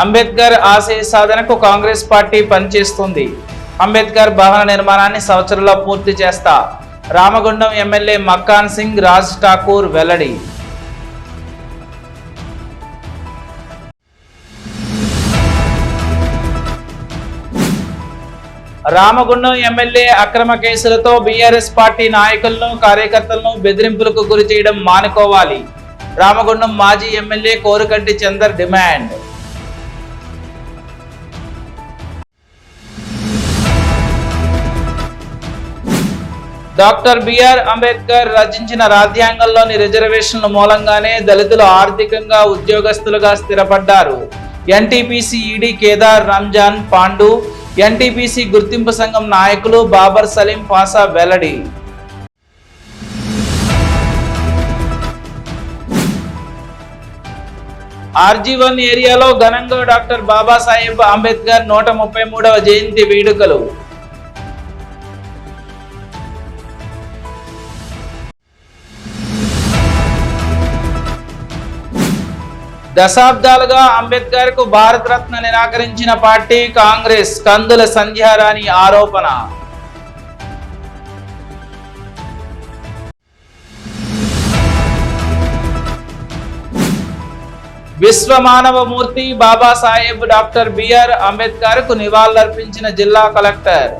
అంబేద్కర్ ఆశయ సాధనకు కాంగ్రెస్ పార్టీ పనిచేస్తుంది. అంబేద్కర్ భవన నిర్మాణాన్ని సంవత్సరంలో పూర్తి చేస్తా. రామగుండం ఎమ్మెల్యే మక్కాన్ సింగ్ రాజ్ ఠాకూర్ వెల్లడి. రామగుండం ఎమ్మెల్యే అక్రమ కేసులతో బీఆర్ఎస్ పార్టీ నాయకులను కార్యకర్తలను బెదిరింపులకు గురి చేయడం మానుకోవాలి. రామగుండం మాజీ MLA Korukanti Chandar demand. Doctor BR Ambedkar రచించిన రాజ్యాంగంలోని రిజర్వేషన్ల మూలంగానే దళితులు ఆర్థికంగా ఉద్యోగస్తులుగా స్థిరపడ్డారు. NTPC ED Kedar Ramzan Pandu, NTPC గుర్తింపు సంఘం నాయకులు బాబర్ సలీం పాసా వెల్లడి. RG1 ఏరియాలో ఘనంగా డాక్టర్ బాబాసాహెబ్ అంబేద్కర్ 133వ జయంతి వేడుకలు. దశాబ్దాలుగా అంబేద్కర్ కు భారతరత్న నిరాకరించిన పార్టీ కాంగ్రెస్, కందుల సంధ్యారాణి ఆరోపణ. విశ్వమానవమూర్తి బాబాసాహెబ్ డాక్టర్ బిఆర్ అంబేద్కర్ కు నివాళులర్పించిన జిల్లా కలెక్టర్.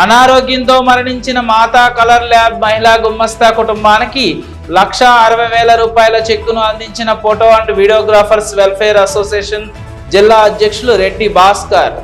అనారోగ్యంతో మరణించిన మాతా కలర్ ల్యాబ్ మహిళా గుమ్మస్తా కుటుంబానికి 1,60,000 రూపాయల చెక్కును అందించిన photo and videographers welfare association జిల్లా అధ్యక్షులు రెడ్డి భాస్కర్.